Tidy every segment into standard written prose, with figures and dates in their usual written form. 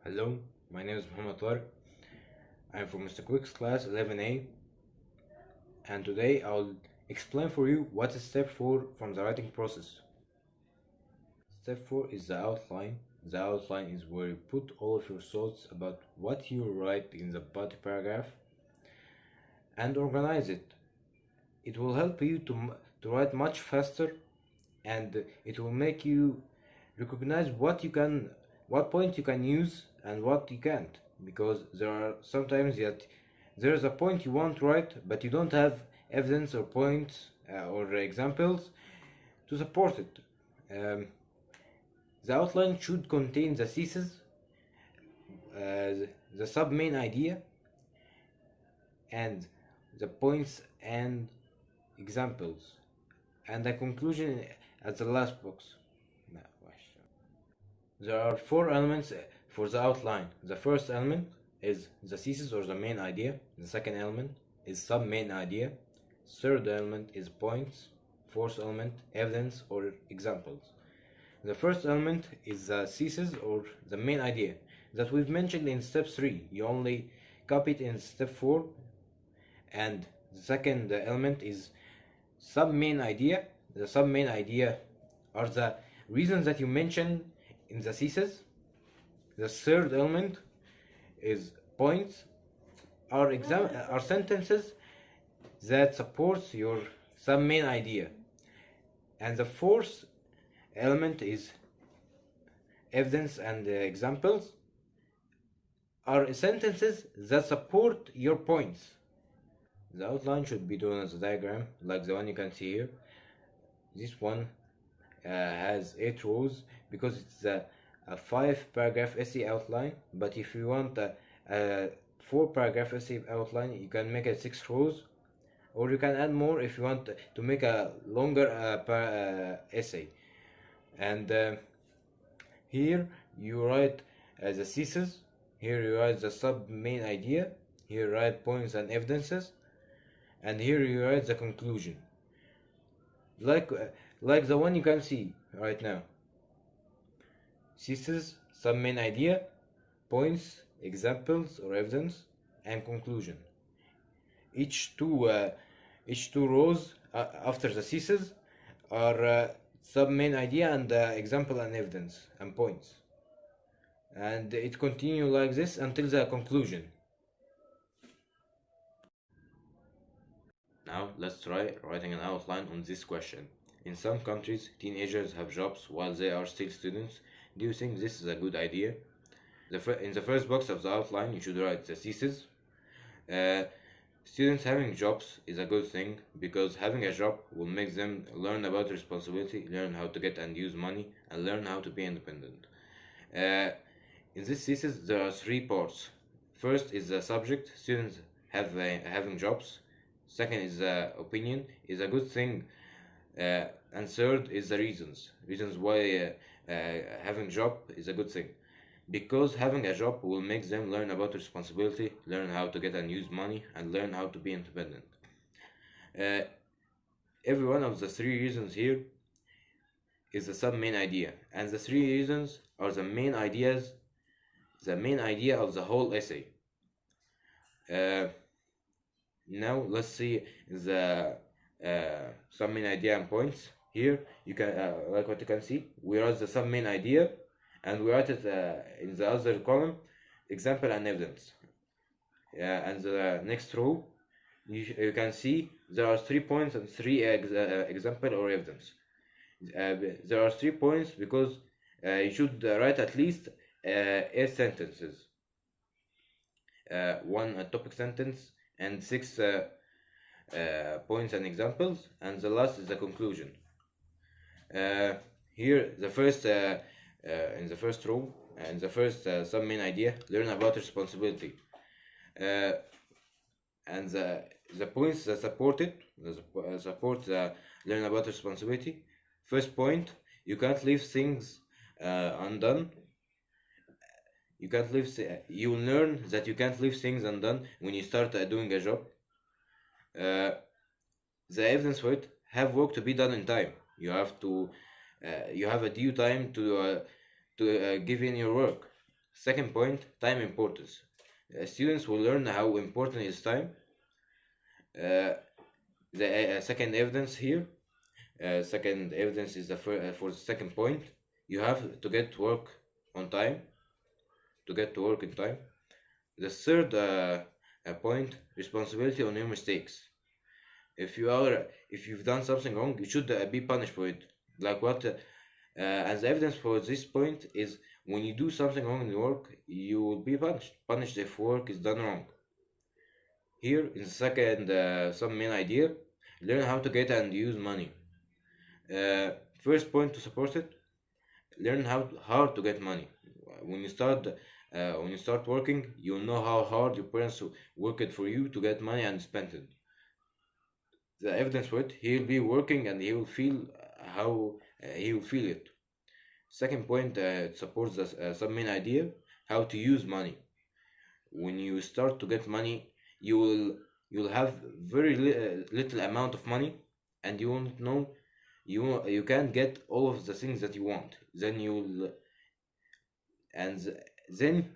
Hello, my name is Muhammad Tarek. I'm from Mr. Quick's class 11A, and today I'll explain for you what is step 4 from the writing process. Step 4 is the outline. The outline is where you put all of your thoughts about what you write in the body paragraph and organize it. It will help you to write much faster, and it will make you recognize what point you can use and what you can't, because there are sometimes that there is a point you want to write but you don't have evidence or points or examples to support it. The outline should contain the thesis, the sub main idea, and the points and examples, and the conclusion at the last box. There are four elements for the outline. The first element is the thesis or the main idea. The second element is sub main idea. Third element is points. Fourth element, evidence or examples. The first element is the thesis or the main idea that we've mentioned in step 3. You only copy it in step 4. And the second element is sub main idea. The sub main idea are the reasons that you mention in the thesis. The third element is points, are sentences that supports your sub main idea. And the fourth element is evidence and examples, are sentences that support your points. The outline should be done as a diagram like the one you can see here. This one has 8 rows because it's a 5 paragraph essay outline, but if you want a 4 paragraph essay outline, you can make it 6 rows, or you can add more if you want to make a longer essay. And here you write the thesis, here you write the sub main idea, here you write points and evidences, and here you write the conclusion, like the one you can see right now. Thesis, sub main idea, points, examples or evidence, and conclusion. Each two rows after the thesis are sub main idea and example and evidence and points, and it continues like this until the conclusion. Now let's try writing an outline on this question. In some countries, teenagers have jobs while they are still students. Do you think this is a good idea? In the first box of the outline, you should write the thesis. Students having jobs is a good thing because having a job will make them learn about responsibility, learn how to get and use money, and learn how to be independent. In this thesis, there are 3 parts. First is the subject, students having jobs. Second is the opinion, is a good thing. And third is the reasons why having job is a good thing, because having a job will make them learn about responsibility, learn how to get and use money, and learn how to be independent. Every one of the 3 reasons here is the sub main idea, and the 3 reasons are the main idea of the whole essay. Now let's see the sub main idea and points. Here you can like what you can see, we write the sub main idea and we write it in the other column, example and evidence. And the next row you can see there are 3 points and 3 example or evidence. There are 3 points because you should write at least 8 sentences, 1 topic sentence and 6 points and examples, and the last is the conclusion. Here the first in the first row and the first sub main idea, learn about responsibility, and the points that support it, support learn about responsibility. First point, you can't leave things undone. You learn that you can't leave things undone when you start doing a job. The evidence for it, have work to be done in time. You have a due time to give in your work. Second point, time importance. Students will learn how important is time. The second evidence here, second evidence is for the second point. You have to get work on time, to get to work in time. The third point, responsibility on your mistakes. If you've done something wrong, you should be punished for it. Like what? As evidence for this point is when you do something wrong in work, you will be punished if work is done wrong. Here in the second, some main idea, learn how to get and use money. First point to support it, learn how to get money. When you start working, you'll know how hard your parents worked for you to get money and spend it. The evidence for it, he'll be working and he will feel how he will feel it. Second point, supports some main idea, how to use money. When you start to get money, you'll have very little amount of money, and you won't know you can't get all of the things that you want. Then you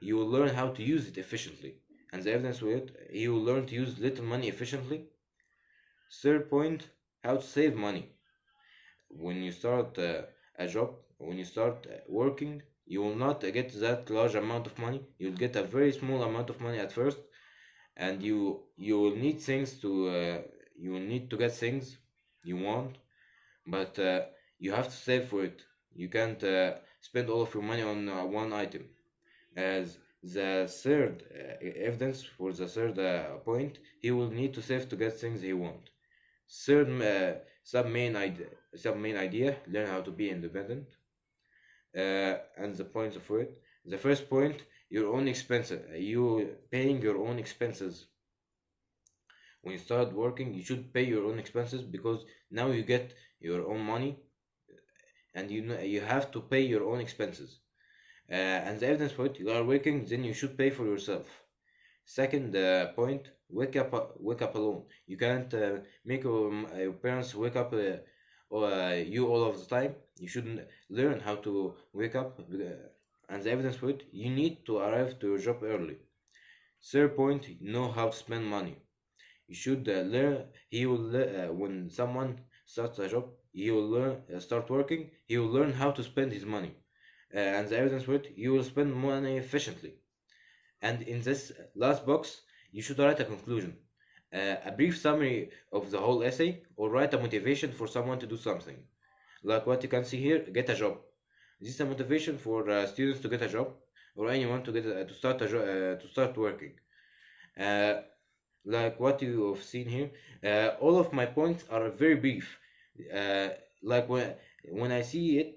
will learn how to use it efficiently. And the evidence for it, you will learn to use little money efficiently. Third point, how to save money. When you start a job, when you start working, you will not get that large amount of money. You'll get a very small amount of money at first, and you will need you will need to get things you want, but you have to save for it. You can't spend all of your money on one item. As the third evidence for the third point, he will need to save to get things he want. Third sub main idea, learn how to be independent. And the points of it. The first point, your own expenses. You paying your own expenses. When you start working, you should pay your own expenses because now you get your own money, and you have to pay your own expenses. And the evidence for it, you are working, then you should pay for yourself. Second point, wake up alone. You can't make your parents wake up you all of the time. You shouldn't learn how to wake up, and the evidence for it, you need to arrive to your job early. Third point, know how to spend money. You should learn. When someone starts a job, he will start working. He will learn how to spend his money, and the evidence for it, you will spend money efficiently. And in this last box, you should write a conclusion, a brief summary of the whole essay, or write a motivation for someone to do something. Like what you can see here, get a job. This is a motivation for students to get a job, or anyone to get to start working. Like what you have seen here, all of my points are very brief. Like when I see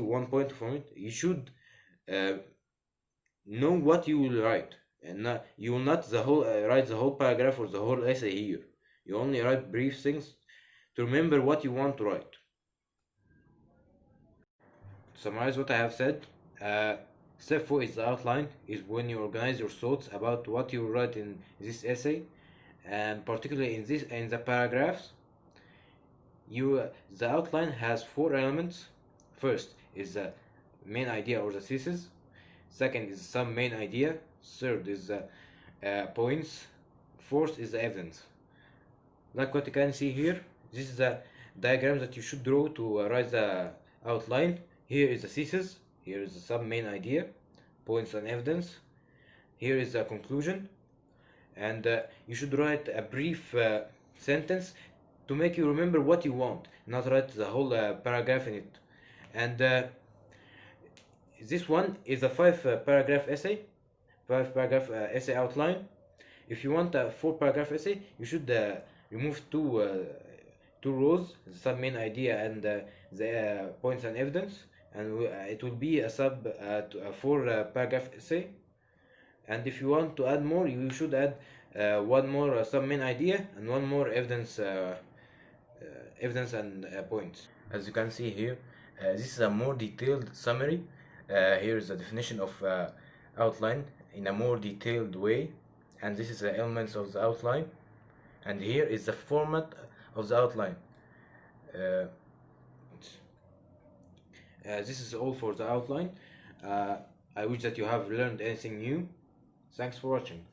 one point from it, you should know what you will write, and you will not write the whole paragraph or the whole essay here. You only write brief things to remember what you want to write. To summarize what I have said, step 4 is the outline, is when you organize your thoughts about what you write in this essay, and particularly in the paragraphs. The outline has 4 elements. First is the main idea or the thesis. Second is some main idea. Third is the points. Fourth is the evidence. Like what you can see here, this is the diagram that you should draw to write the outline. Here is the thesis. Here is the sub main idea, points and evidence. Here is the conclusion, and you should write a brief sentence to make you remember what you want, not write the whole paragraph in it. And this one is a 5-paragraph essay, 5-paragraph essay outline. If you want a 4-paragraph essay, you should remove two rows, the sub main idea and the points and evidence, and it will be a 4-paragraph essay. And if you want to add more, you should add one more sub main idea and one more evidence and points. As you can see here, this is a more detailed summary. Here is the definition of outline in a more detailed way, and this is the elements of the outline, and here is the format of the outline. This is all for the outline. I wish that you have learned anything new. Thanks for watching.